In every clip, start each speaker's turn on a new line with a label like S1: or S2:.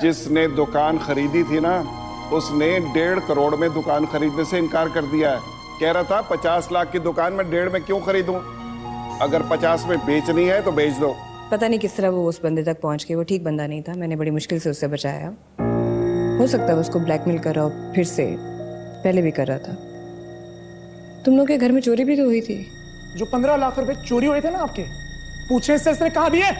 S1: जिसने दुकान खरीदी थी ना, उसने 1.5 करोड़ में दुकान खरीदने से इनकार कर दिया है। कह रहा था 50 लाख की दुकान में 1.5 में क्यों खरीदूं? अगर 50 में बेचनी है तो बेच दो।
S2: पता नहीं किस तरह वो उस बंदे तक पहुंच गए। वो ठीक बंदा नहीं था, मैंने बड़ी मुश्किल से उससे बचाया। हो सकता है उसको ब्लैकमेल कर रहा हो फिर से, पहले भी कर रहा था। तुम लोग के घर में चोरी भी तो हुई थी।
S3: जो 15 लाख रुपए चोरी हुए थे ना आपके, पूछे से इसने कहा दिए?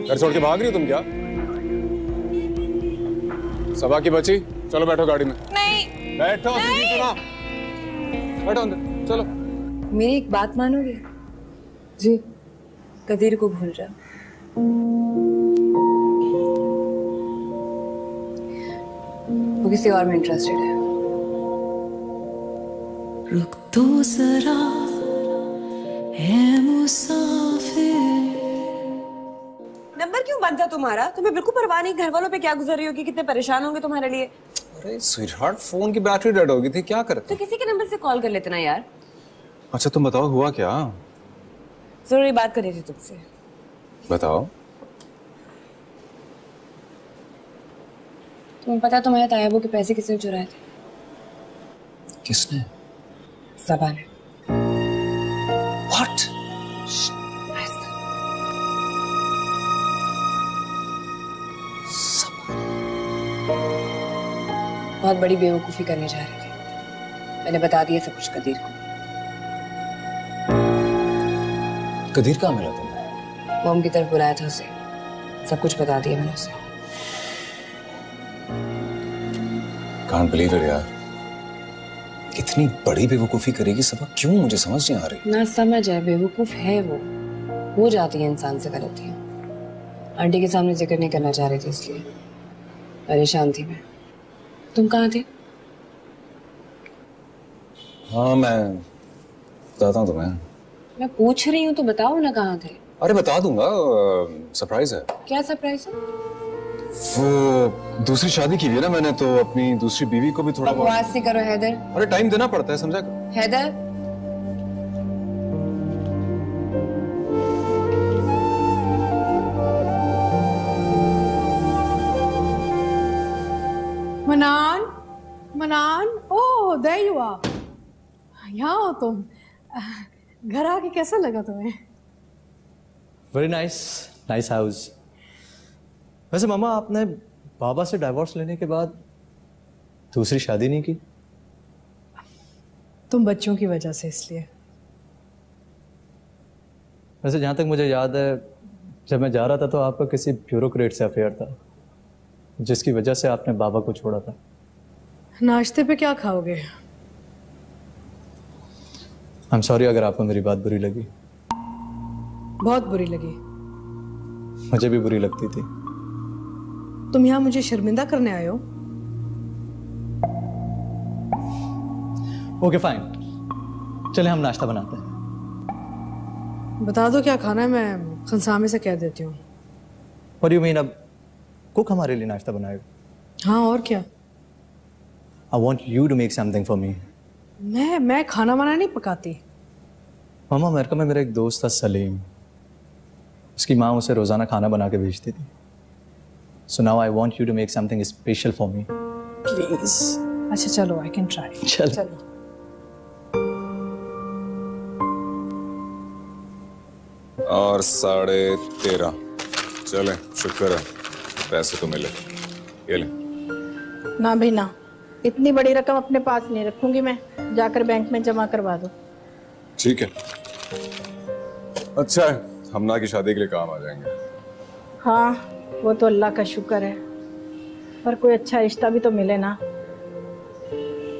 S4: घर छोड़ के भाग रही हो तुम क्या? सबा की बची, चलो बैठो गाड़ी में।
S2: नहीं
S4: बैठो,
S2: नहीं।
S4: बैठो अंदर, चलो।
S2: मेरी एक बात मानोगे? जी। कदीर को भूल जा। वो किसी और में इंटरेस्टेड है।
S5: रुक तो जरा है मुसाफिर।
S2: नंबर क्यों बंद था तुम्हारा? तुम्हें बिल्कुल परवाह नहीं घर वालों पे क्या गुजर रही होगी, कितने परेशान होंगे तुम्हारे लिए।
S4: अरे स्वीटहार्ट, फोन की बैटरी डेड हो गई थी, क्या करते?
S2: तो किसी के नंबर से कॉल कर लेते ना यार।
S4: अच्छा तुम बताओ हुआ क्या?
S2: जरूरी बात करनी थी तुमसे।
S4: बताओ।
S2: तुम्हें पता तुम्हारे तायाबों के पैसे किसने चुराए थे?
S4: किसने?
S2: सबा ने।
S4: What?
S2: बहुत बड़ी बेवकूफी करने जा रही थी। मैंने बता दिया सब कुछ कदीर को।
S4: कदीर कहाँ मिला तुम्हें?
S2: मोम की तरफ बुलाया था उसे, सब कुछ बता दिया मैंने उसे।
S4: Can't believe it यार, इतनी बड़ी बेवकूफी करेगी सबा? क्यों, मुझे समझ नहीं आ रही।
S2: ना समझ है, बेवकूफ है वो। हो जाती है इंसान से गलतियां। आंटी के सामने जिक्र नहीं करना चाह रही थी इसलिए परेशान थी मैं। तुम कहाँ थे?
S4: हाँ मैं बताता हूँ तुम्हें।
S2: मैं पूछ रही हूँ तो बताओ ना कहाँ थे।
S4: अरे बता दूंगा, सरप्राइज है।
S2: क्या सरप्राइज है?
S4: वो दूसरी शादी की हुई है ना मैंने, तो अपनी दूसरी बीवी को भी थोड़ा बहुत।
S2: बकवास नहीं करो हैदर।
S4: अरे टाइम देना पड़ता है, समझा करो।
S2: हैदर
S6: मनान, मनान, ओह देयर यू आर। यहाँ हो तुम। घर आके कैसा लगा तुम्हें?
S7: Very nice, nice house. वैसे मामा, आपने बाबा से डाइवोर्स लेने के बाद दूसरी शादी नहीं की?
S6: तुम बच्चों की वजह से, इसलिए।
S7: वैसे जहाँ तक मुझे याद है, जब मैं जा रहा था तो आपका किसी ब्यूरोक्रेट से अफेयर था, जिसकी वजह से आपने बाबा को छोड़ा था।
S6: नाश्ते पे क्या खाओगे?
S7: आई एम सॉरी अगर आपको मेरी बात बुरी लगी।
S6: बहुत बुरी लगी।
S7: मुझे भी बुरी लगती थी।
S6: तुम यहाँ मुझे शर्मिंदा करने आए हो?
S7: ओके फाइन, चले हम नाश्ता बनाते हैं।
S6: बता दो क्या खाना है, मैं खनसामे से कह देती हूँ।
S7: What do you mean? अब कुक हमारे लिए नाश्ता बनाएगा?
S6: हाँ और क्या।
S7: I want you to make something for me.
S6: मैं खाना वाना नहीं पकाती।
S7: मामा, अमेरिका में मेरा एक दोस्त था सलीम, उसकी माँ उसे रोजाना खाना बना के भेजती थी। So now I want you to make something special for me
S6: please. अच्छा चलो, आई कैन ट्राई।
S7: चलो।
S4: और 13.5 चले, शुक्र है पैसे तो मिले। ये ले।
S8: ना भी ना, इतनी बड़ी रकम अपने पास नहीं रखूंगी मैं, जाकर बैंक में जमा करवा दो।
S4: ठीक है, अच्छा है, हमना की शादी के लिए काम आ जाएंगे।
S8: हाँ वो तो अल्लाह का शुक्र है, पर कोई अच्छा रिश्ता भी तो मिले ना।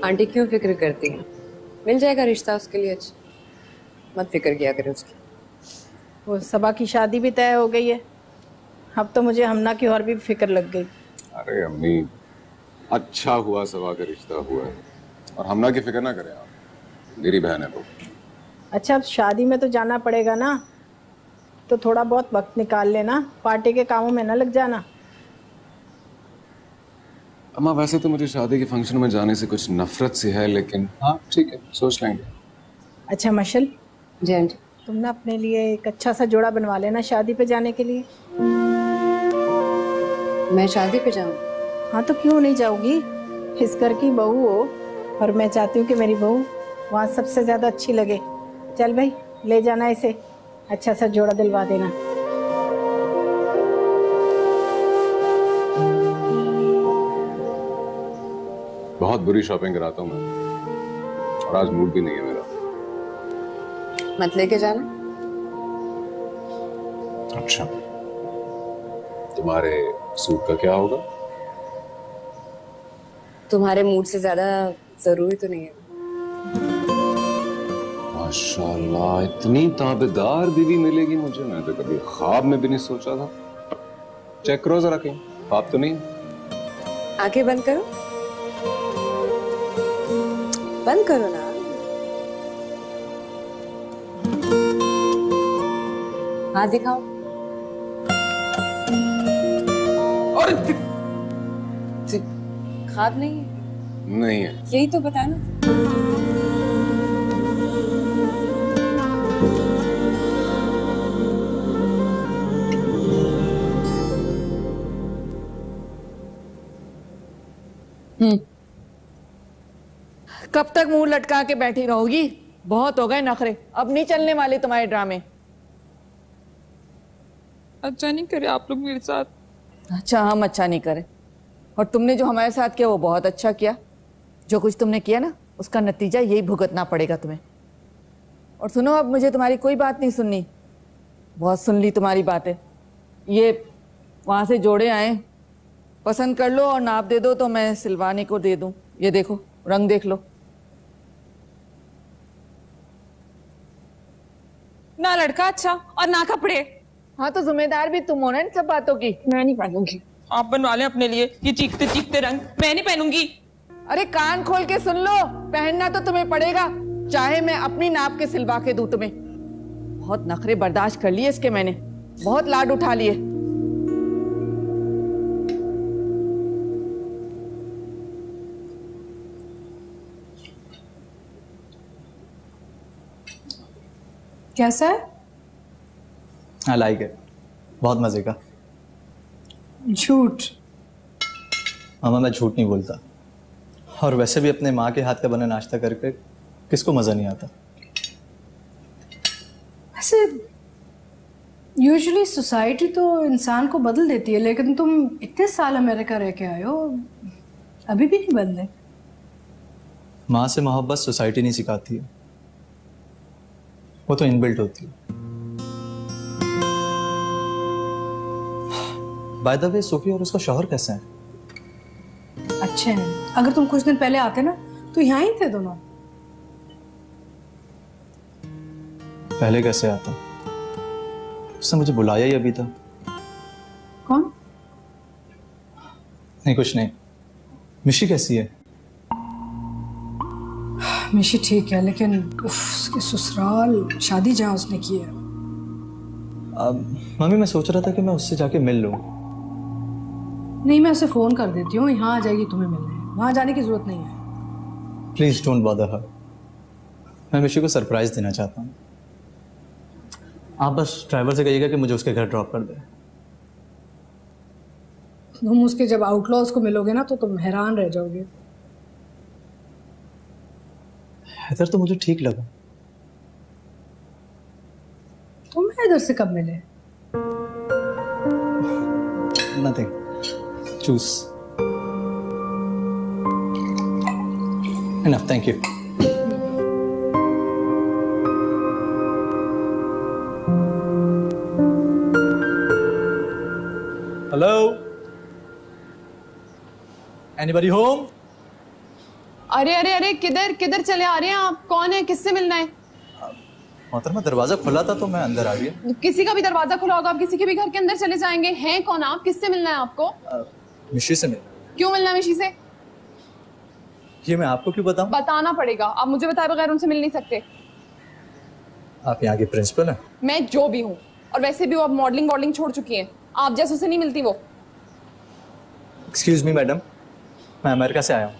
S2: आंटी क्यों फिक्र करती है? मिल जाएगा रिश्ता उसके लिए। अच्छा मत फिक्र किया करे उसकी।
S8: वो सबा की शादी भी तय हो गई है, अब तो मुझे हमना की और भी फिक्र लग गई।
S4: अरे अम्मी, अच्छा हुआ सबा का रिश्ता हुआ है, और हमना की फिक्र ना करें आप, मेरी बहन है वो।
S8: अच्छा अब शादी में तो जाना पड़ेगा ना, तो थोड़ा बहुत वक्त निकाल लेना, पार्टी के कामों में ना लग जाना।
S4: अम्मा वैसे तो मुझे शादी के फंक्शन में जाने से कुछ नफरत सी है, लेकिन हाँ ठीक है, सोच लेंगे।
S8: अच्छा मशल
S2: जी आंटी,
S8: तुम ना अपने लिए एक अच्छा सा जोड़ा बनवा लेना शादी पे जाने के लिए।
S2: मैं शादी पे जाऊँ?
S8: हाँ तो क्यों नहीं जाओगी? इस घर की बहू हो और मैं चाहती हूँ कि मेरी बहू वहाँ सबसे ज्यादा अच्छी लगे। चल भाई ले जाना इसे, अच्छा सा जोड़ा दिलवा देना।
S4: बहुत बुरी शॉपिंग कराता हूँ मैं, और आज मूड भी नहीं है मेरा।
S2: मत लेके जाना।
S4: अच्छा, तुम्हारे सूट का क्या होगा?
S2: तुम्हारे मूड से ज्यादा जरूरी तो नहीं है।
S4: माशाल्लाह, इतनी ताबेदार बीवी मिलेगी मुझे, मैं तो कभी ख्वाब में भी नहीं सोचा था। चेक करो जरा कहीं ख्वाब तो नहीं।
S2: आंखें बंद करो, बंद करो ना। हाथ दिखाओ।
S4: और
S2: ख्वाब नहीं है?
S4: नहीं है।
S2: यही तो बताना।
S9: कब तक मुंह लटका के बैठी रहोगी? बहुत हो गए नखरे, अब नहीं चलने वाले तुम्हारे ड्रामे।
S10: अच्छा नहीं करे आप लोग मेरे साथ।
S9: अच्छा, हम अच्छा नहीं करे, और तुमने जो हमारे साथ किया वो बहुत अच्छा किया। जो कुछ तुमने किया ना, उसका नतीजा यही भुगतना पड़ेगा तुम्हें। और सुनो, अब मुझे तुम्हारी कोई बात नहीं सुननी, बहुत सुन ली तुम्हारी बातें। ये वहां से जोड़े आए, पसंद कर लो और नाप दे दो तो मैं सिलवाने को दे दूं। ये देखो, रंग देख लो।
S10: ना लड़का अच्छा और ना कपड़े।
S9: हाँ तो जिम्मेदार भी तुम हो ना इन सब बातों की।
S10: मैं नहीं पहनूंगी, आप बनवा लें अपने लिए ये चीखते चीखते रंग, मैं नहीं पहनूंगी।
S9: अरे कान खोल के सुन लो, पहनना तो तुम्हें पड़ेगा, चाहे मैं अपनी नाप के सिलवा के दूं तुम्हें। बहुत नखरे बर्दाश्त कर लिए इसके मैंने, बहुत लाड उठा लिए।
S6: कैसा है?
S7: आई लाइक इट, बहुत मजे का।
S6: झूठ।
S7: मामा मैं झूठ नहीं बोलता, और वैसे भी अपने माँ के हाथ का बना नाश्ता करके किसको मजा नहीं आता।
S6: वैसे यूजुअली सोसाइटी तो इंसान को बदल देती है, लेकिन तुम इतने साल अमेरिका रह के आए हो, अभी भी नहीं बदले।
S7: माँ से मोहब्बत सोसाइटी नहीं सिखाती है, वो तो इनबिल्ट होती है। बाय द वे, सोफी और उसका शौहर कैसे हैं?
S6: अच्छे हैं। अगर तुम कुछ दिन पहले आते ना तो यहाँ ही थे दोनों।
S7: पहले कैसे आता? उसने मुझे बुलाया ही अभी तक।
S6: कौन?
S7: नहीं कुछ नहीं। मिशी कैसी है?
S6: मिशी ठीक है, लेकिन उसके ससुराल शादी जहाँ उसने की है।
S7: मम्मी मैं सोच रहा था कि मैं उससे जाके मिल लूं।
S6: नहीं, मैं उसे फोन कर देती हूँ, यहाँ आ जाएगी तुम्हें मिलने, वहां जाने की जरूरत नहीं है।
S7: प्लीज डोंट बॉदर हर, मैं मिशी को सरप्राइज देना चाहता हूँ। आप बस ड्राइवर से कहिएगा कि मुझे उसके घर ड्रॉप कर दे।
S6: तुम उसके जब आउटलॉज को मिलोगे ना तो तुम हैरान रह जाओगे।
S7: हैदर तो मुझे ठीक लगा।
S6: तुम हैदर से कब मिले?
S7: नथिंग, चूस। Enough, thank you. Hello, anybody home?
S10: अरे अरे अरे, किधर किधर चले आ रहे हैं आप? कौन है, किससे मिलना है?
S7: मोहतरमा दरवाजा खुला था तो मैं अंदर आ गया।
S10: किसी का भी दरवाजा खुला होगा, आप किसी के भी घर के अंदर चले जाएंगे? हैं कौन आप? किससे मिलना है आपको?
S7: मिशी से मिल।
S10: क्यों मिलना है मिशी से?
S7: ये मैं आपको क्यों बताऊं?
S10: बताना पड़ेगा, आप मुझे बताए बगैर उनसे मिल नहीं सकते।
S7: आप यहाँ की प्रिंसिपल हैं?
S10: मैं जो भी हूँ, और वैसे भी वो अब मॉडलिंग वॉडलिंग छोड़ चुकी हैं, आप जैसों से नहीं मिलती वो।
S7: एक्सक्यूज मी मैडम, मैं अमेरिका से आया हूँ।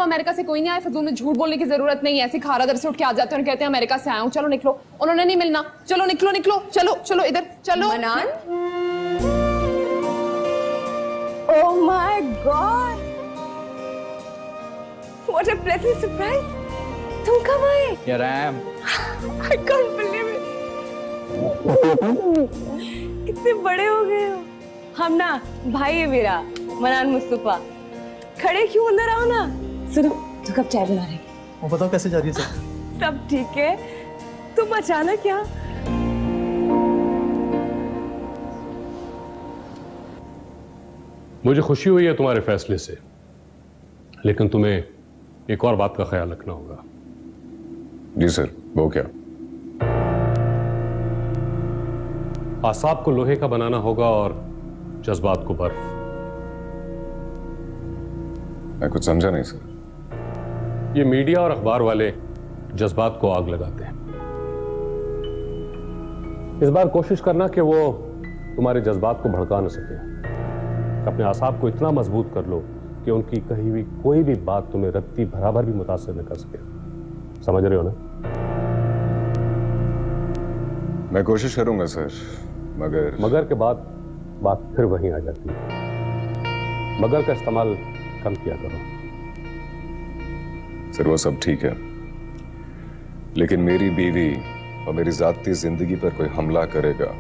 S10: अमेरिका से कोई नहीं आया, फजूल में झूठ बोलने की जरूरत नहीं है। ऐसे खारा दर से उठ के आ जाते हैं और कहते हैं अमेरिका से आया हूँ। चलो निकलो, उन्होंने नहीं मिलना। चलो निकलो निकलो, चलो चलो इधर चलो।
S2: मनान, oh my God, what a pleasant surprise. तुम कब आए?
S7: यार आई
S2: कांट बिलीव इट। कितने बड़े हो गए हो। हम ना भाई है मेरा, मनान मुस्तफा। खड़े क्यों, अंदर आओ ना। सुनो, तू कब चाय बना रही?
S7: वो बताओ कैसे जा रही है सब?
S2: सब ठीक है। तुम अचानक क्या?
S11: मुझे खुशी हुई है तुम्हारे फैसले से, लेकिन तुम्हें एक और बात का ख्याल रखना होगा।
S4: जी सर, वो क्या?
S11: आसाब को लोहे का बनाना होगा और जज्बात को बर्फ।
S4: मैं कुछ समझा नहीं सर।
S11: ये मीडिया और अखबार वाले जज्बात को आग लगाते हैं। इस बार कोशिश करना कि वो तुम्हारे जज्बात को भड़का न सके। अपने आसाब को इतना मजबूत कर लो कि उनकी कही हुई कोई भी बात तुम्हें रत्ती बराबर भी मुतासिर न कर सके। समझ रहे हो ना?
S4: मैं कोशिश करूंगा सर,
S11: मगर के बाद बात फिर वहीं आ जाती है। मगर का इस्तेमाल कम किया करो।
S4: सर वो सब ठीक है, लेकिन मेरी बीवी और मेरी जाती जिंदगी पर कोई हमला करेगा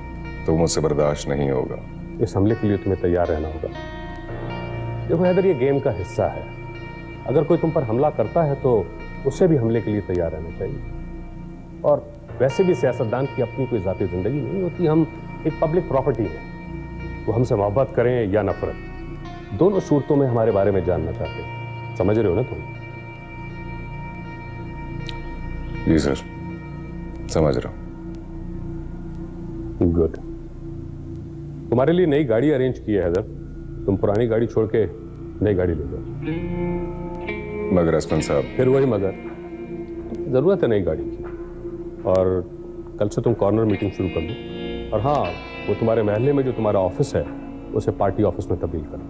S4: तो मुझसे बर्दाश्त नहीं होगा।
S11: इस हमले के लिए तुम्हें तैयार रहना होगा। देखो हैदर, ये गेम का हिस्सा है। अगर कोई तुम पर हमला करता है तो उससे भी हमले के लिए तैयार रहना चाहिए। और वैसे भी सियासतदान की अपनी कोई जाती जिंदगी नहीं होती। हम एक पब्लिक प्रॉपर्टी है। वो हमसे मोहब्बत करें या नफरत, दोनों सूरतों में हमारे बारे में जानना चाहते हैं। समझ रहे हो ना तुम?
S4: जी सर, समझ रहा हूं।
S11: गुड। तुम्हारे लिए नई गाड़ी अरेंज की है हैदर। तुम पुरानी गाड़ी छोड़ के नई गाड़ी ले जाओ।
S4: मगर असमन साहब।
S11: फिर वही मगर। जरूरत है नई गाड़ी की। और कल से तुम कॉर्नर मीटिंग शुरू कर दो। और हाँ, वो तुम्हारे महल्ले में जो तुम्हारा ऑफिस है उसे पार्टी ऑफिस में तब्दील करो।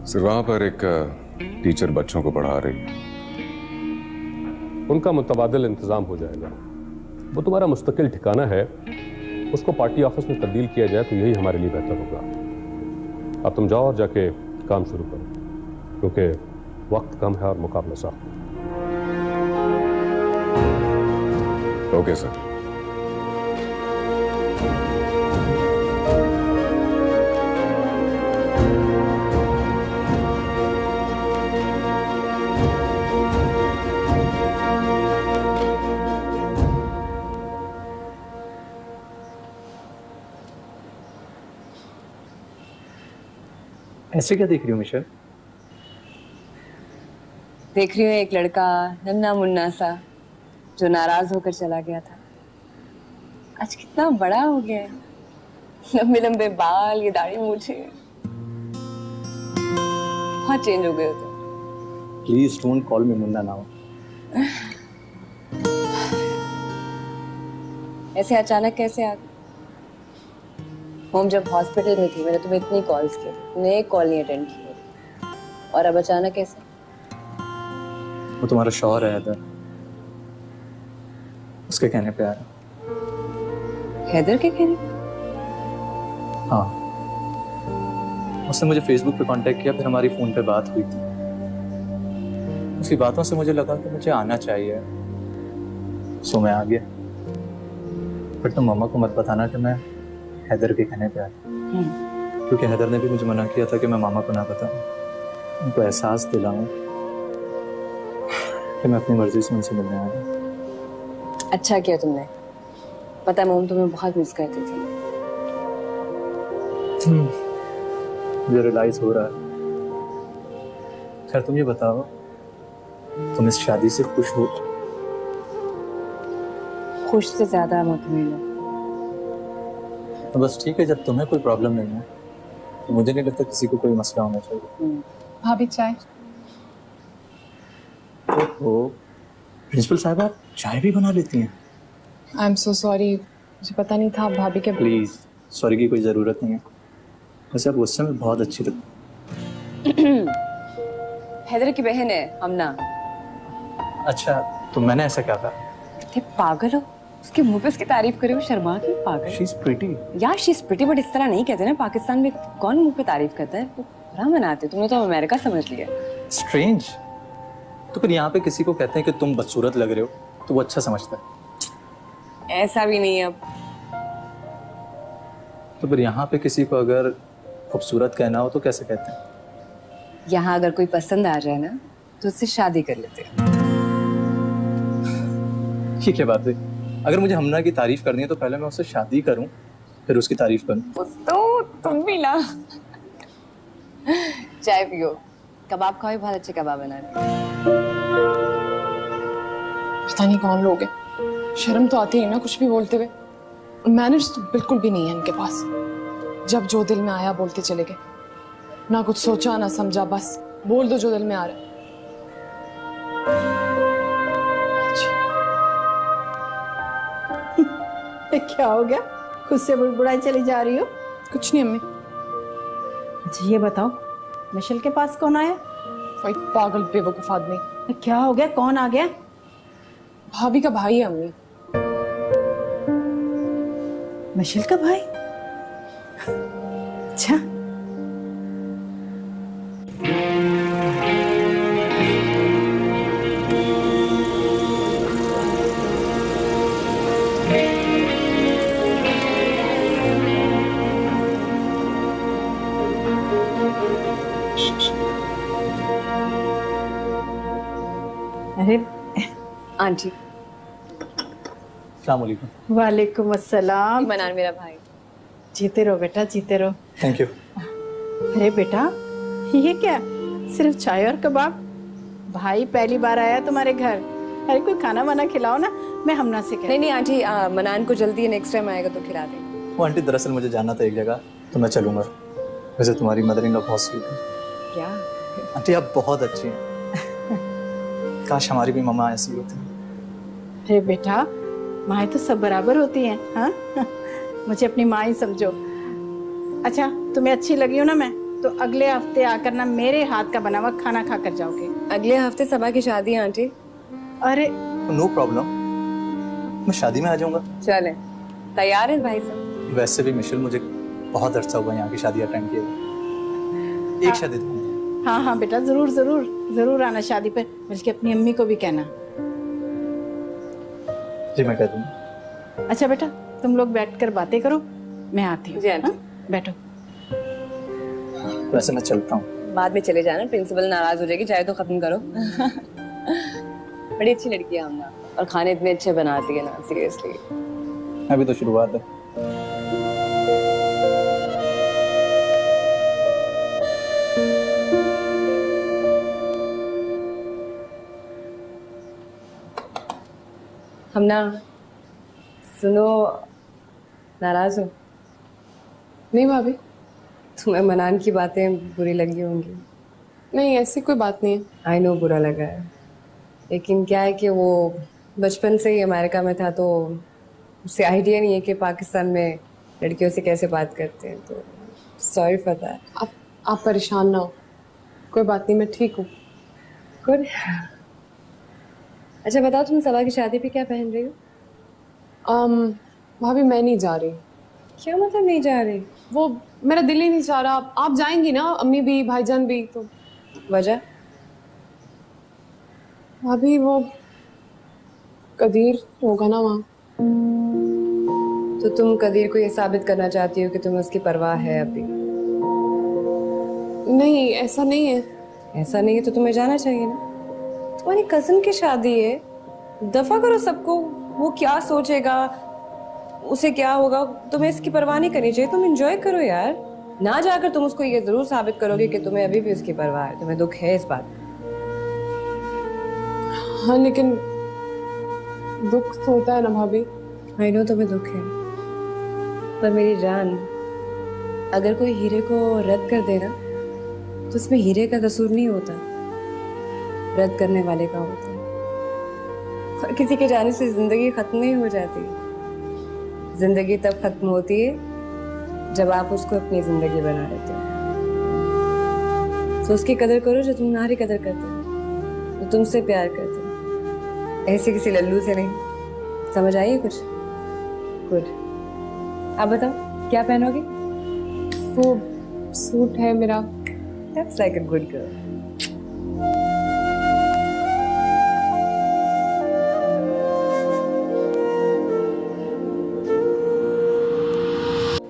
S4: सर वहां पर एक टीचर बच्चों को पढ़ा रही है।
S11: उनका मुतबादिल इंतजाम हो जाएगा। वो तुम्हारा मुस्तकिल ठिकाना है, उसको पार्टी ऑफिस में तब्दील किया जाए तो यही हमारे लिए बेहतर होगा। अब तुम जाओ और जाके काम शुरू करो, क्योंकि वक्त कम है और मुकाबला साफ।
S4: Okay sir.
S7: ऐसे क्या देख रही हो मिशेल?
S2: देख रही हूँ एक लड़का नन्ना मुन्ना सा जो नाराज होकर चला गया था, आज कितना बड़ा हो गया है। लंबे लंबे बाल, ये दाढ़ी मूछे, बहुत चेंज हो गए हो तुम।
S7: Please don't call me Munna now.
S2: ऐसे अचानक कैसे आ गए? होम जब हॉस्पिटल में थी मैंने तुम्हें इतनी कॉल्स की, तुमने एक कॉल नहीं अटेंड की। और अब अचानक कैसे?
S7: वो तुम्हारा शौहर है हैदर, उसके कहने पे आ रहा।
S2: हैदर के कहने?
S7: हाँ, उसने मुझे फेसबुक पे कांटेक्ट किया, फिर हमारी फोन पे बात हुई थी। उसकी बातों से मुझे लगा कि मुझे आना चाहिए, सो मैं आ गया। बट तुम मम्मा को मत बताना कि मैं हैदर के कहने पे आया, क्योंकि हैदर ने भी मुझे मना किया था कि मैं मामा को ना बताऊं। उनको एहसास दिलाऊं कि मैं अपनी मर्जी से उनसे मिलने आया।
S2: अच्छा किया तुमने, पता है मोम तुम्हें बहुत मिस करती थी।
S7: मुझे रियलाइज हो रहा है। खैर तुम ये बताओ, तुम इस शादी से खुश हो?
S2: खुश से ज्यादा मैं तुम्हें लो।
S7: तो बस ठीक है, जब तुम्हें कोई प्रॉब्लम नहीं है तो मुझे नहीं लगता किसी को कोई मसला होना चाहिए।
S10: भाभी चाय।
S7: ओह, प्रिंसिपल साहब आप चाय भी बना लेती हैं?
S10: आई एम सो सॉरी, मुझे पता नहीं था भाभी के।
S7: प्लीज, सॉरी की कोई ज़रूरत नहीं है। वैसे आप गुस्से में बहुत अच्छी लगती हैं।
S2: हैदर की बहन है हमना।
S7: अच्छा, तो मैंने ऐसा क्या कहा?
S2: कितने पागल हो, उसके मुंह पे उसकी तारीफ करे हो, शर्मा क्यों पागल?
S7: शी इज प्रीटी
S2: यार, शी इज प्रीटी, बट इस तरह नहीं कहते ना। पाकिस्तान में कौन मुंह पे तारीफ करता है? वो बुरा मनाते, तुमने तो अमेरिका समझ लिया।
S7: स्ट्रेंज। तो फिर यहाँ पे किसी को कहते हैं कि तुम बदसूरत लग रहे हो तो वो अच्छा समझता है।
S2: ऐसा भी नहीं है अब।
S7: तो फिर यहाँ पे किसी को अगर खूबसूरत कहना हो तो कैसे कहते हैं?
S2: यहाँ अगर कोई पसंद आ जाए ना तो उससे शादी कर लेते हैं।
S7: ये क्या बात है? अगर मुझे हमना की तारीफ करनी है तो पहले मैं उससे शादी करूं, फिर उसकी तारीफ करूं।
S2: तो तुम भी ना चाय पियो, कबाब खाओ, बहुत अच्छे कबाब बनाते।
S10: पता नहीं कौन लोग हैं, शर्म तो आती है ना कुछ भी बोलते हुए। मैनर्स तो बिल्कुल भी नहीं है इनके पास। जब जो दिल में आया बोलते चले गए, ना कुछ सोचा ना समझा, बस बोल दो जो दिल में आ रहा है।
S8: क्या हो गया? खुद से बुड़बुड़ाई चली जा रही हो?
S10: कुछ नहीं अम्मी।
S8: अच्छा ये बताओ, मिशेल के पास कौन आया?
S10: वही पागल बेवकूफ आदमी।
S8: क्या हो गया? कौन आ गया?
S10: भाभी का भाई है अम्मी।
S8: मिशेल का भाई? अच्छा। अरे
S2: आंटी।
S7: अस्सलाम वालेकुम।
S8: वालेकुम अस्सलाम।
S2: मनान मेरा भाई।
S8: जीते रहो बेटा, जीते रहो।
S7: Thank you.
S8: अरे बेटा, ये क्या? सिर्फ चाय और कबाब? भाई पहली बार आया तुम्हारे घर। अरे कोई खाना वाना खिलाओ ना, मैं हमना से
S2: नहीं नहीं आंटी, मनान को जल्दी है, नेक्स्ट टाइम आएगा तो खिला दे।
S7: वो आंटी दरअसल मुझे जाना था एक जगह, तो मैं चलूंगा। वैसे तुम्हारी मदर इन लॉ बहुत स्वीट है।
S2: क्या?
S7: आंटी आप बहुत अच्छी हैं। काश हमारी भी मम्मा ऐसी होती।
S8: अरे बेटा, माँ तो सब बराबर होती हैं। हाँ मुझे अपनी माँ ही समझो। अच्छा तुम्हें अच्छी लगी हो ना मैं, तो अगले हफ्ते आकर ना मेरे हाथ का बना हुआ खाना खा कर जाओगे।
S2: अगले हफ्ते सबा की शादी है आंटी।
S8: अरे
S7: नो प्रॉब्लम, मैं शादी में आ जाऊंगा।
S2: चले, तैयार है भाई साहब?
S7: वैसे भी मिशेल मुझे बहुत अरसा हुआ यहाँ की शादी अटेंड किए हुए। एक शादी तो
S8: हाँ हाँ बेटा, जरूर जरूर जरूर आना शादी पे, बल्कि अपनी अम्मी को भी कहना।
S7: जी मैं कह दूंगा।
S8: अच्छा बेटा, तुम लोग बैठकर बातें करो, मैं आती हूँ। हाँ? बैठो।
S7: वैसे मैं चलता हूँ।
S2: बाद में चले जाना, प्रिंसिपल नाराज हो जाएगी। चाय तो खत्म करो। बड़ी अच्छी लड़की है हमना, और खाने इतने अच्छे बनाती है ना, सीरियसली।
S7: अभी तो शुरुआत है।
S2: हमना सुनो, नाराज हो?
S10: नहीं भाभी।
S2: तुम्हें मनान की बातें बुरी लगी होंगी।
S10: नहीं ऐसी कोई बात नहीं है।
S2: आई नो बुरा लगा है, लेकिन क्या है कि वो बचपन से ही अमेरिका में था, तो उसे आइडिया नहीं है कि पाकिस्तान में लड़कियों से कैसे बात करते हैं। तो सॉरी फॉर दैट।
S10: आप परेशान ना हो, कोई बात नहीं, मैं ठीक हूँ।
S2: गुड। अच्छा बताओ, तुम सबा की शादी पे क्या पहन रही हो?
S10: भाभी मैं नहीं जा रही।
S2: क्या मतलब नहीं जा रही?
S10: वो मेरा दिल ही नहीं चाह रहा। आप जाएंगी ना, अम्मी भी भाईजान भी। तो
S2: वजह?
S10: भाभी वो कदीर होगा ना वहाँ।
S2: तो तुम कदीर को ये साबित करना चाहती हो कि तुम्हें उसकी परवाह है अभी?
S10: नहीं ऐसा नहीं है।
S2: ऐसा नहीं है तो तुम्हें जाना चाहिए ना। तुम्हारी कजन की शादी है, दफा करो सबको। वो क्या सोचेगा, उसे क्या होगा, तुम्हें इसकी परवाह नहीं करनी चाहिए। तुम एंजॉय करो यार। ना जाकर तुम उसको ये जरूर साबित करोगे कि तुम्हें अभी भी उसकी परवाह है, तुम्हें दुख है इस बात।
S10: हाँ लेकिन दुख तो होता है ना भाभी।
S2: आई नो तुम्हें दुख है, पर मेरी जान, अगर कोई हीरे को रद्द कर दे ना, तो उसमें हीरे का कसूर नहीं होता, रद्द करने वाले का होता है। और किसी के जाने से जिंदगी खत्म नहीं हो जाती। जिंदगी तब खत्म होती है जब आप उसको अपनी जिंदगी बना लेते हो। तो उसकी कदर करो जो तुम्हारी कदर करते हैं, तो तुमसे प्यार करते हैं, ऐसे किसी लल्लू से नहीं। समझ आई है कुछ? गुड। आप बताओ क्या पहनोगे?
S10: वो सूट है मेरा।
S2: That's like a good girl.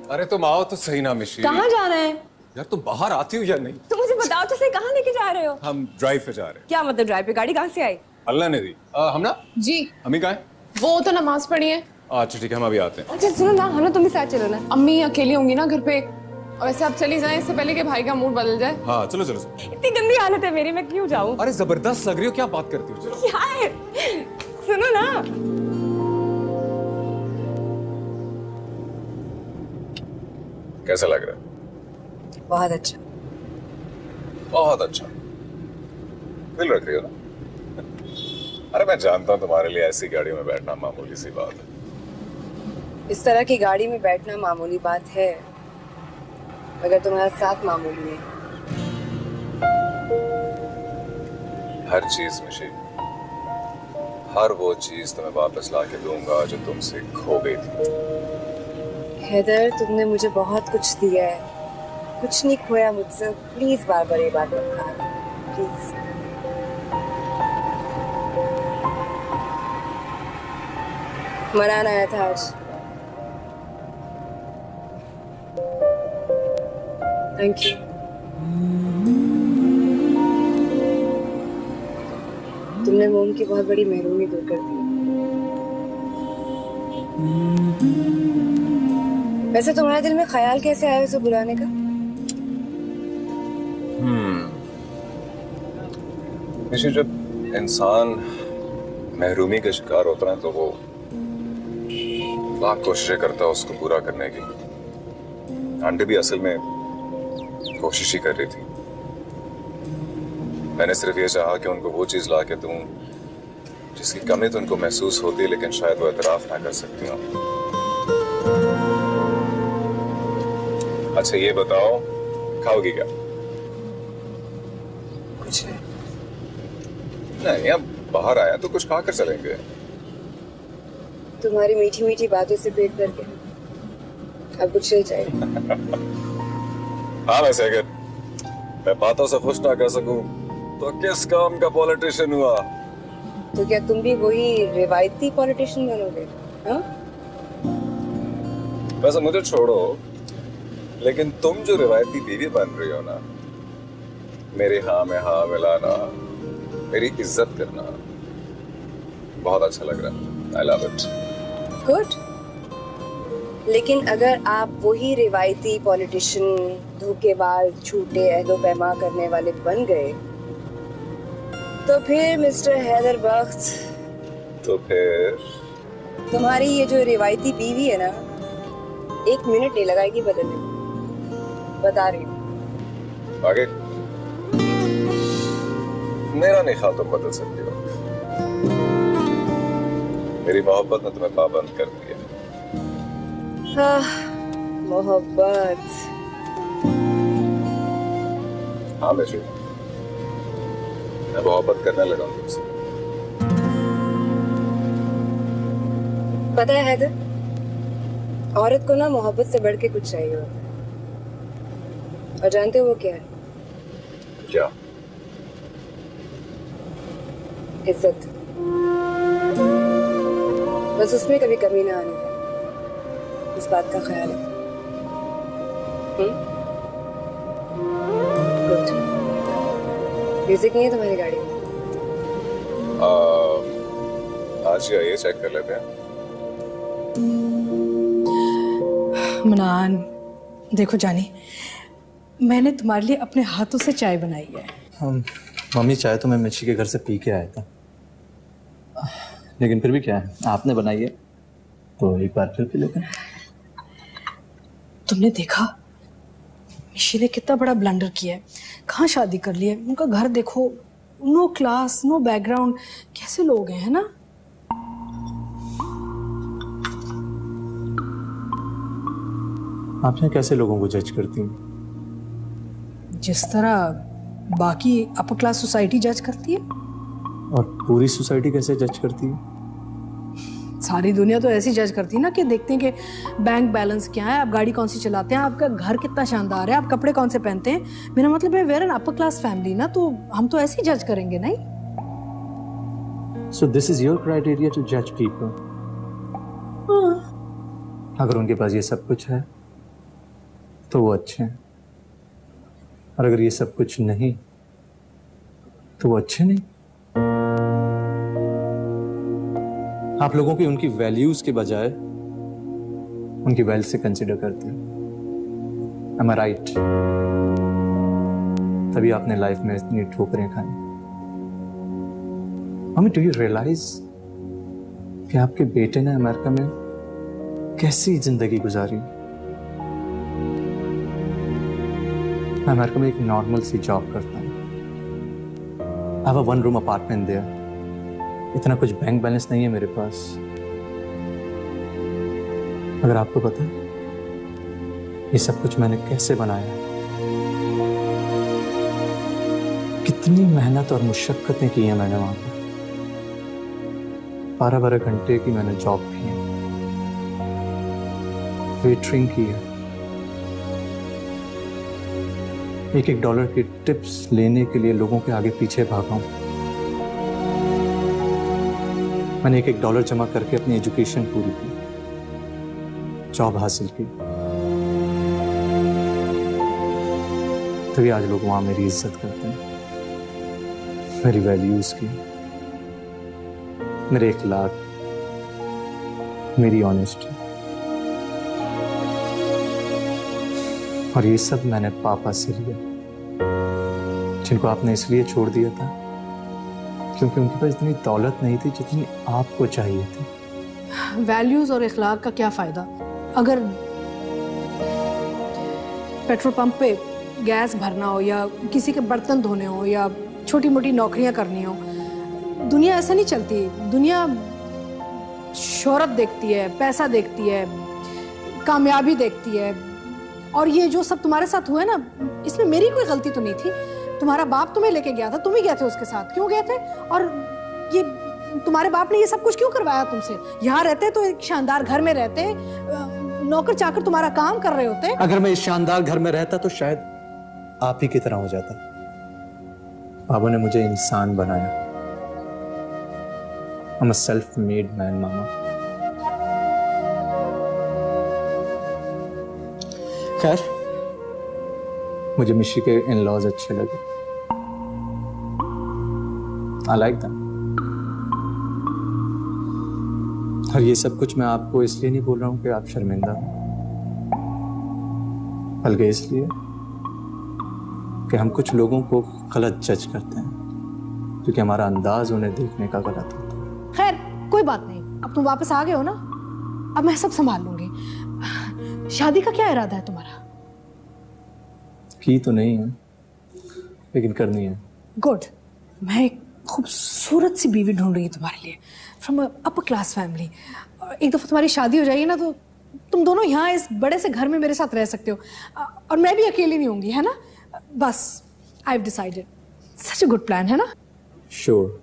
S4: अरे तुम आओ तो सही ना मिशी।
S2: कहाँ जा रहे हैं?
S4: यार तुम बाहर आती हो या नहीं?
S2: तो मुझे बताओ तो सही, कहाँ लेके जा रहे हो?
S4: हम ड्राइव पे जा रहे हैं।
S2: क्या मतलब ड्राइव पे? गाड़ी कहाँ से आई?
S4: अल्लाह ने दी। हम ना
S10: जी।
S4: अम्मी कहाँ है?
S10: वो तो नमाज पढ़ी है।
S4: अच्छा ठीक है, हम अभी आते हैं।
S2: अच्छा सुनो ना, हम ना तुम भी साथ चलो ना।
S10: अम्मी अकेली होंगी ना घर पे, और वैसे आप चली जाएं इससे पहले कि भाई का मूड बदल जाए।
S4: हाँ चलो चलो।
S2: इतनी गंदी हालत है मेरी, मैं क्यों जाऊँ?
S4: अरे जबरदस्त लग रही हो, क्या बात करती हो? चलो।
S2: यार सुनो ना।
S4: कैसा लग रहा है?
S2: बहुत अच्छा।
S4: बहुत अच्छा। दिल रख रही हो ना? अरे मैं जानता हूँ तुम्हारे लिए ऐसी गाड़ी में बैठना मामूली सी बात है।
S2: इस तरह की गाड़ी में बैठना मामूली बात है, मगर तुम्हारा साथ मामूली नहीं।
S4: हर चीज मिशी, हर वो चीज तुम्हें वापस ला के दूंगा जो तुमसे खो गई थी।
S2: हैदर, तुमने मुझे बहुत कुछ दिया है, कुछ नहीं खोया मुझसे। प्लीज बार बार ये बात मत कहना, प्लीज। मनाना आया था आज। Thank you. तुमने मोम की बहुत बड़ी महरूमी दूर कर दी। वैसे तुम्हारे दिल में ख्याल कैसे आया उसे बुलाने का?
S4: जब इंसान महरूमी का शिकार होता है तो वो लाख कोशिशें करता है उसको पूरा करने की। आंटी भी असल में कोशिश ही कर रही थी। मैंने सिर्फ ये चाहा कि उनको वो चीज ला के दूं जिसकी कमी तो उनको महसूस होती है, लेकिन शायद वो एतराफ ना कर सकती हो। अच्छा ये बताओ, खाओगी क्या?
S2: कुछ नहीं।
S4: नहीं, अब बाहर आया तो कुछ खाकर चलेंगे।
S2: तुम्हारी मीठी मीठी बातों से पेट भर के अब कुछ नहीं चाहिए।
S4: हाँ वैसे अगर मैं बातों से खुश ना कर सकूं तो किस काम का पॉलिटिशियन हुआ?
S2: तो क्या तुम भी वही रिवायती पॉलिटिशियन बनोगे? हाँ?
S4: वैसे मुझे छोड़ो, लेकिन तुम जो रिवायती बीवी बन रही हो ना, मेरे हाँ में हाँ मिलाना, मेरी इज्जत करना बहुत अच्छा लग रहा है। I love it.
S2: गुड। लेकिन अगर आप वही रिवायती पॉलिटिशियन, धोखेबाज, झूठे अहदो पैमा करने वाले बन गए तो फिर मिस्टर हैदर बख्त,
S4: तो फिर
S2: तुम्हारी ये जो रिवायती बीवी है ना, 1 मिनट नहीं लगाएगी बदलने। बता रही हूँ।
S4: आगे मेरा नहीं ख्याल तुम बदल सकती हो। मेरी मोहब्बत ने तुम्हें पाबंद कर दिया।
S2: मोहब्बत।
S4: हाँ मैं मोहब्बत करने लगा हूँ तुमसे।
S2: पता है हैदर, औरत को ना मोहब्बत से बढ़ के कुछ चाहिए होता है, और जानते हो वो क्या है?
S4: क्या?
S2: इज्जत। बस उसमें कभी कमी ना आने देना, इस बात का ख्याल है। गुड। म्यूजिक नहीं है तुम्हारी गाड़ी में?
S4: आज ये चेक कर लेते हैं।
S6: मनान, देखो जानी, मैंने तुम्हारे लिए अपने हाथों से चाय बनाई है।
S7: मम्मी चाय तो मैं मिर्ची के घर से पी के आया था, लेकिन फिर भी क्या है, आपने बनाई है तो एक बार फिर पी लेते हैं।
S6: तुमने देखा मिशी ने कितना बड़ा ब्लंडर किया है। कहाँ शादी कर ली है, उनका घर देखो, नो क्लास नो बैकग्राउंड, कैसे लोग हैं, है ना?
S7: आप यहाँ कैसे लोगों को जज करती हैं?
S6: जिस तरह बाकी अपर क्लास सोसाइटी जज करती है।
S7: और पूरी सोसाइटी कैसे जज करती है?
S6: सारी दुनिया तो ऐसी जज करती है ना कि देखते हैं कि बैंक बैलेंस क्या है, आप गाड़ी कौन सी चलाते हैं, आपका घर कितना शानदार है, आप कपड़े कौन से पहनते हैं। मेरा मतलब है we're an upper class family ना, तो हम तो ऐसे ही जज करेंगे नहीं।
S7: So this is your criteria to judge people? अगर उनके पास ये सब कुछ है तो वो अच्छे हैं, और अगर ये सब कुछ नहीं तो वो अच्छे नहीं। आप लोगों की उनकी वैल्यूज के बजाय उनकी वेल्थ से कंसिडर करते हैं। Am I right? तभी आपने लाइफ में इतनी ठोकरें खाई। मम्मी, डू यू रियलाइज कि आपके बेटे ने अमेरिका में कैसी जिंदगी गुजारी? मैं अमेरिका में एक नॉर्मल सी जॉब करता हूँ। I have a one room apartment there. इतना कुछ बैंक बैलेंस नहीं है मेरे पास। अगर आपको पता है ये सब कुछ मैंने कैसे बनाया, कितनी मेहनत और मुशक्कतें की हैं मैंने वहां पर। 12-12 घंटे की मैंने जॉब की है, वेटरिंग की है, $1 की टिप्स लेने के लिए लोगों के आगे पीछे भागा हूं। मैंने $1 जमा करके अपनी एजुकेशन पूरी की, जॉब हासिल की, तभी आज लोग वहां मेरी इज्जत करते हैं, मेरी वैल्यूज की, मेरे इखलाक, मेरी ऑनेस्टी। और ये सब मैंने पापा से लिया, जिनको आपने इसलिए छोड़ दिया था क्योंकि उनके पास इतनी दौलत नहीं थी जितनी आपको चाहिए थी।
S6: वैल्यूज और इखलाक का क्या फायदा अगर पेट्रोल पंप पे गैस भरना हो या किसी के बर्तन धोने हो या छोटी मोटी नौकरियां करनी हो। दुनिया ऐसा नहीं चलती। दुनिया शोहरत देखती है, पैसा देखती है, कामयाबी देखती है। और ये जो सब तुम्हारे साथ हुआ है ना, इसमें मेरी कोई गलती तो नहीं थी। तुम्हारा बाप तुम्हें लेके गया था, तुम ही गए थे उसके साथ। क्यों गए थे? और ये तुम्हारे बाप ने ये सब कुछ क्यों करवाया तुमसे? यहाँ रहते तो एक शानदार घर में रहते, नौकर चाकर तुम्हारा काम कर रहे होते।
S7: अगर मैं इस शानदार घर में रहता तो शायद आप ही की तरह हो जाता। बाबा ने मुझे इंसान बनाया। I'm a self-made man, मामा। खैर, मुझे मिशी के इन-लॉज अच्छे लगे। I like them। और ये सब कुछ मैं आपको इसलिए नहीं बोल रहा हूं कि आप शर्मिंदा हो, बल्कि इसलिए कि हम कुछ लोगों को गलत जज करते हैं क्योंकि हमारा अंदाज उन्हें देखने का गलत होता है।
S6: खैर, कोई बात नहीं, अब तुम वापस आ गए हो ना, अब मैं सब संभाल लूंगी। शादी का क्या इरादा है तुम्हारा?
S7: की तो नहीं है, लेकिन करनी है।
S6: गुड। मैं एक खूबसूरत सी बीवी ढूंढ रही हूँ तुम्हारे लिए, फ्रॉम अपर क्लास फैमिली। एक दफा तुम्हारी शादी हो जाएगी ना तो तुम दोनों यहाँ इस बड़े से घर में मेरे साथ रह सकते हो, और मैं भी अकेली नहीं होंगी, है ना? बस, I have decided. Such a good plan, है ना?
S7: श्योर।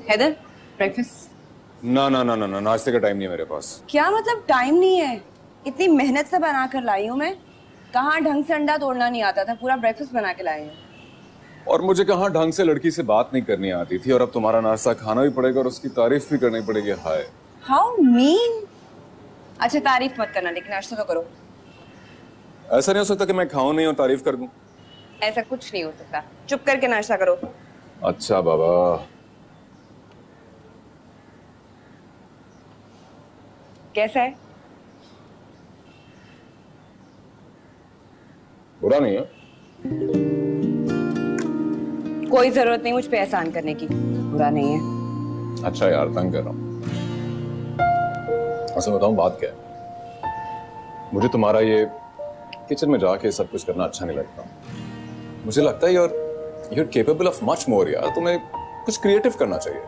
S2: हैदर, ब्रेकफास्ट?
S4: ना ना ना ना ना, नाश्ते का टाइम नहीं है मेरे पास।
S2: क्या मतलब टाइम नहीं है? इतनी मेहनत से बना कर लाई हूँ मैं। कहाँ ढंग से अंडा तोड़ना नहीं आता था, पूरा ब्रेकफास्ट बना के लाई हूँ।
S4: और मुझे कहाँ ढंग से लड़की से बात नहीं करनी आती थी, और अब तुम्हारा नाश्ता खाना भी पड़ेगा और उसकी तारीफ भी करनी पड़ेगी। हाय,
S2: हाउ मीन। अच्छा, तारीफ मत करना, लेकिन नाश्ता तो करो।
S4: ऐसा नहीं हो सकता कि मैं खाऊं नहीं और तारीफ कर दूं।
S2: ऐसा कुछ नहीं हो सकता, चुप करके नाश्ता करो।
S4: अच्छा बाबा।
S2: कैसा है?
S4: बुरा नहीं है।
S2: कोई जरूरत नहीं मुझ पे एहसान करने की। बुरा नहीं है।
S4: अच्छा यार, तंग कर रहा हूँ। अच्छा बताऊं बात क्या है? मुझे तुम्हारा ये किचन में जाके सब कुछ करना अच्छा नहीं लगता। मुझे लगता है you're capable of much more यार, तुम्हें कुछ क्रिएटिव करना चाहिए।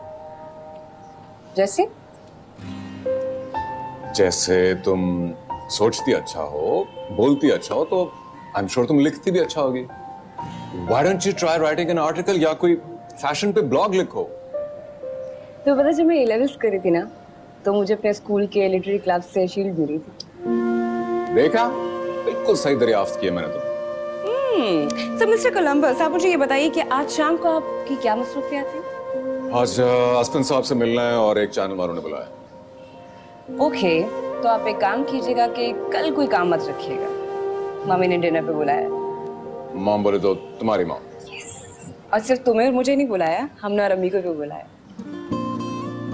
S4: जैसे तुम सोचती अच्छा हो, बोलती अच्छा हो, तो आई एम श्योर तुम लिखती भी अच्छा होगी। Why don't you try writing an article या कोई फैशन पे ब्लॉग लिखो।
S2: तो पता जब मैं A-levels कर रही थी ना, तो मुझे अपने स्कूल के लिटरेरी क्लब से शील्ड मिली थी।
S4: देखा, बिल्कुल सही दरियाफ्त किया मैंने तो।
S2: सब मिस्टर कोलंबस, आप मुझे ये बताइए कि आज शाम को आपकी क्या मसरूफियात थी?
S4: आज अस्पन साहब से मिलना है और एक चैनल वालों ने बुलाया।
S2: ओके, तो आप एक काम कीजिएगा कि कल कोई काम मत रखिएगा। मम्मी ने डिनर पे बुलाया।
S4: मॉम बोले तो तुम्हारी मॉम।
S2: और सिर्फ तुम्हें और मुझे नहीं बुलाया, हमने और अम्मी को भी बुलाया।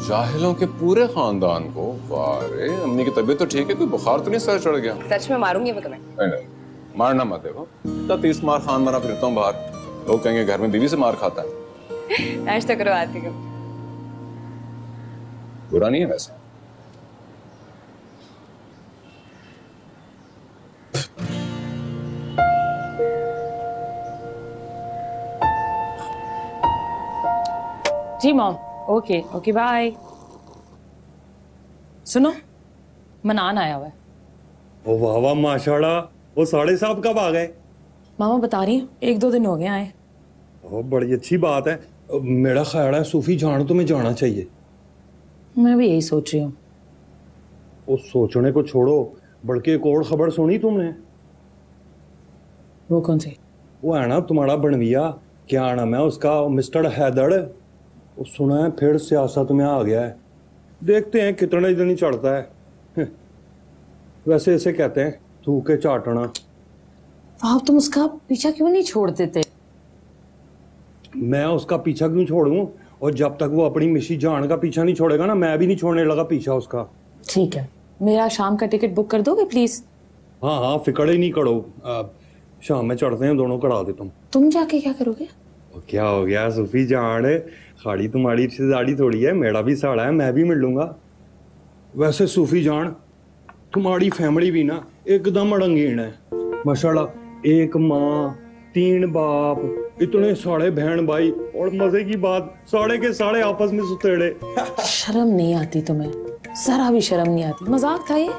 S4: जाहिलों के पूरे खानदान को। वाह रे, अम्मी की तबीयत तो ठीक है, कोई बुखार तो नहीं सर चढ़ गया?
S2: सच में मारूंगी मैं तुम्हें।
S4: नहीं, मारना मत। देखो इतना 30 मार खान बना फिरता हूँ बाहर, लोग कहेंगे घर में बीवी से मार खाता है।
S2: नाश्ता करो, आती हूँ।
S4: बुरा नहीं है वैसे।
S12: जी मॉम, ओके ओके बाय। सुनो, मनान आया हुआ है।
S13: ओ वाह वाह माशाल्लाह, वो साढ़े साहब कब आ गए?
S12: मामा बता रही हूँ, 1-2 दिन हो गए आए।
S13: ओ बड़ी अच्छी बात है। मेरा ख्याल है सूफी जान तुम्हें जाना चाहिए।
S12: मैं भी यही सोच रही हूँ।
S13: वो सोचने को छोड़ो, बल्कि एक और खबर सुनी तुमने?
S12: वो कौन सी?
S13: वो है ना तुम्हारा बनविया, क्या नाम है उसका, मिस्टर हैदर। वो सुना है फिर सियासत में आ गया है। देखते हैं कितने दिन ही चढ़ता है। वैसे इसे कहते हैं थूके चाटना।
S12: आप तुम उसका पीछा क्यों नहीं छोड़ देते?
S13: मैं उसका पीछा क्यों छोड़ूं? और जब तक वो अपनी मिशी जान का पीछा नहीं छोड़ेगा ना, मैं भी नहीं छोड़ने लगा पीछा उसका।
S12: ठीक है, मेरा शाम का टिकट बुक कर दोगे प्लीज?
S13: हाँ हाँ, फिक्र ही नहीं करो। शाम में चढ़ते हैं, दोनों करा देता हूँ।
S12: तुम जाके क्या करोगे?
S13: क्या हो गया सूफी जान, खाड़ी तुम्हारी रिश्तेदारी थोड़ी है, मेरा भी साड़ा है, मैं भी मिल लूंगा। वैसे सूफी जान, तुम्हारी फैमिली भी ना एकदम रंगीन है माशाल्लाह। 1 माँ 3 बाप, इतने सारे बहन भाई, और मजे की बात सारे के सारे आपस में सुतेड़े।
S12: शर्म नहीं आती तुम्हें? जरा भी शर्म नहीं आती? मजाक था ये,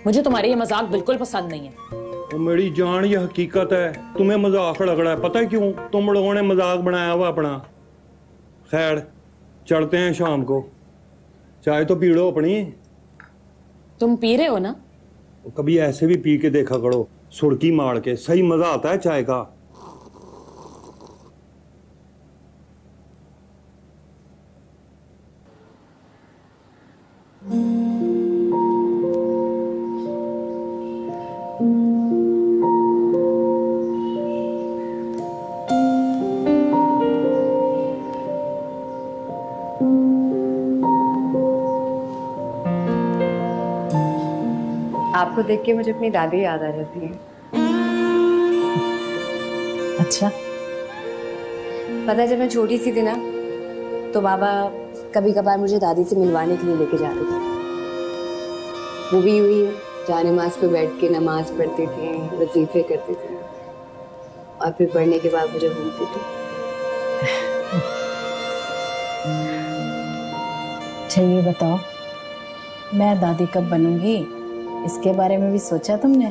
S12: मुझे तुम्हारे ये मजाक बिल्कुल पसंद नहीं है।
S13: तो मेरी जान, ये हकीकत है। तुम्हें मजाक लग रहा है, पता है क्यों? तुम लोगों ने मजाक बनाया हुआ अपना। खैर, चढ़ते हैं शाम को। चाय तो पी लो अपनी।
S12: तुम पी रहे हो ना?
S13: कभी ऐसे भी पी के देखा करो, सुड़की मार के, सही मजा आता है चाय का।
S2: आपको देख के मुझे अपनी दादी याद आ जाती है।
S12: अच्छा।
S2: पता है, जब मैं छोटी सी थी ना, तो बाबा कभी कभार मुझे दादी से मिलवाने के लिए लेके जाते थे। वो भी यूं ही जाने नमाज पे बैठ के नमाज पढ़ती थी, वजीफे करती थी, और फिर पढ़ने के बाद मुझे घूमती थी।
S8: अच्छा ये बताओ, मैं दादी कब बनूंगी, इसके बारे में भी सोचा तुमने?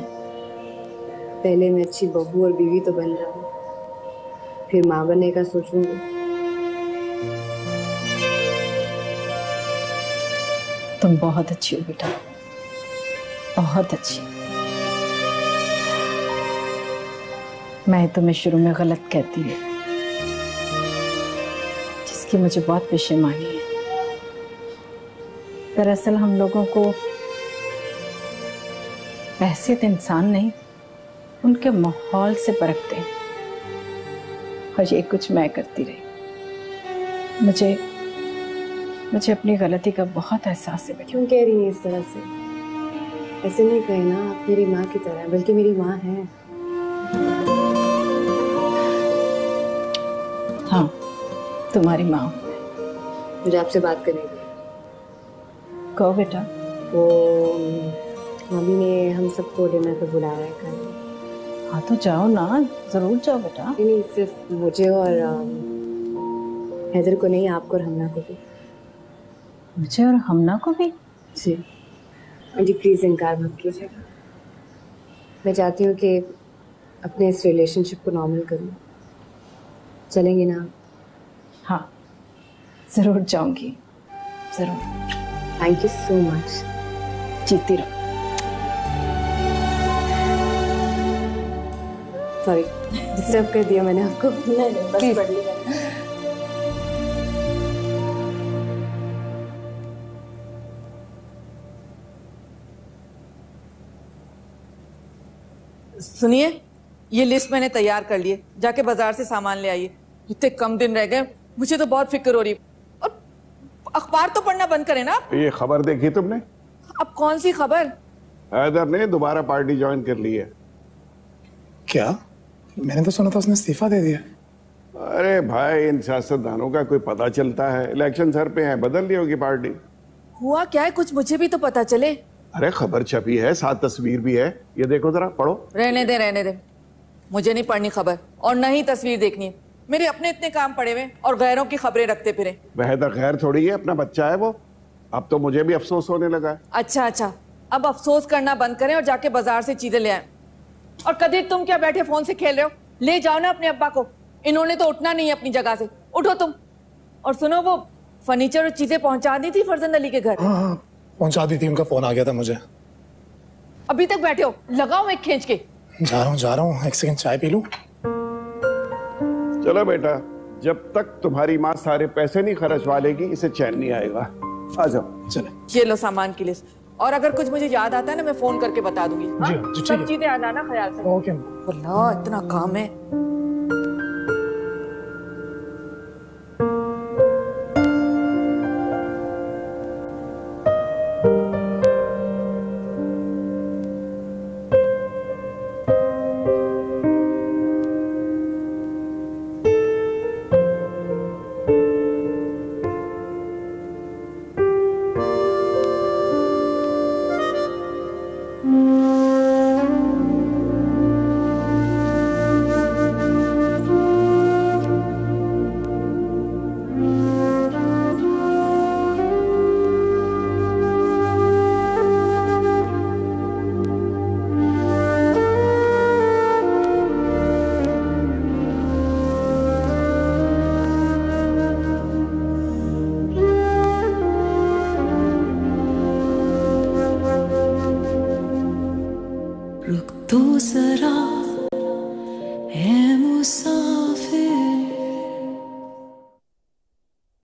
S2: पहले मैं अच्छी बहू और बीवी तो बन जाऊं, फिर माँ बनने का सोचूंगी।
S8: तुम बहुत अच्छी हो बेटा, बहुत अच्छी। मैं तुम्हें शुरू में गलत कहती है, जिसकी मुझे बहुत पेशेमानी है। दरअसल हम लोगों को हैसियत इंसान नहीं, उनके माहौल से परखते हैं, और ये कुछ मैं करती रही। मुझे अपनी गलती का बहुत एहसास है।
S2: क्यों कह रही है इस तरह से? ऐसे नहीं कहे ना, आप मेरी माँ की तरह, बल्कि मेरी माँ है।
S8: हाँ, तुम्हारी माँ।
S2: मुझे आपसे बात करनी थी।
S8: कहो बेटा।
S2: वो मम्मी ने हम सबको डिनर पे बुलाया है कल।
S8: हाँ तो जाओ ना, जरूर जाओ बेटा।
S2: नहीं, सिर्फ मुझे और हैदर को नहीं, आपको और हमना को भी।
S8: मुझे और हमना को भी?
S2: जी आंटी प्लीज इनकार मत कीजिएगा। मैं चाहती हूँ कि अपने इस रिलेशनशिप को नॉर्मल करूँ। चलेंगे ना?
S8: हाँ जरूर जाऊंगी, जरूर।
S2: Thank you so much.
S8: जीती रहो।
S2: सॉरी डिस्टर्ब कर दिया मैंने आपको।
S8: नहीं बस पढ़ ली।
S9: सुनिए, ये लिस्ट मैंने तैयार कर ली है, जाके बाजार से सामान ले आइए। इतने कम दिन रह गए, मुझे तो बहुत फिक्र हो रही है। और अखबार तो पढ़ना बंद करें ना।
S1: ये खबर देखी तुमने?
S9: अब कौन सी खबर?
S1: हैदर ने दोबारा पार्टी ज्वाइन कर ली है।
S3: क्या? मैंने तो सुना था उसने इस्तीफा दे दिया।
S1: अरे भाई, इन सियासतदानों का कोई पता चलता है? इलेक्शन सर पे है, बदल ली होगी पार्टी।
S9: हुआ क्या है, कुछ मुझे भी तो पता चले।
S1: अरे खबर छपी है, साथ तस्वीर भी है, ये देखो जरा, पढ़ो।
S9: रहने दे, मुझे नहीं पढ़नी खबर और न ही तस्वीर देखनी है। मेरे अपने इतने काम पड़े हुए और गैरों की खबरें रखते फिरे।
S1: हैदर खैर थोड़ी है, अपना बच्चा है वो। अब तो मुझे भी अफसोस होने लगा है।
S9: अच्छा, अब अफसोस करना बंद करें और जाके बाजार से चीजें ले आए। और कदीर, तुम क्या बैठे फोन से खेल रहे हो? ले जाओ ना अपने अब्बा को, इन्होंने तो उठना नहीं है अपनी जगह से। उठो तुम। और सुनो, वो फर्नीचर और चीजें पहुंचा दी थी फरजंद अली के घर?
S3: हाँ पहुंचा दी थी, उनका फोन आ गया था मुझे।
S9: अभी तक बैठे हो? लगाओ एक खींच के।
S3: जा रहा हूँ, एक सेकंड चाय पी लूं।
S1: चलो बेटा, जब तक तुम्हारी माँ सारे पैसे नहीं खर्चवा लेगी, इसे चैन नहीं आएगा। आ जाओ।
S3: चले।
S9: ये लो सामान की लिस्ट, और अगर कुछ मुझे याद आता है ना, मैं फोन करके बता दूंगी।
S3: जी, ठीक है।
S9: सब चीजें याद आना ख्याल से।
S3: ओके।
S9: अल्लाह, इतना काम है।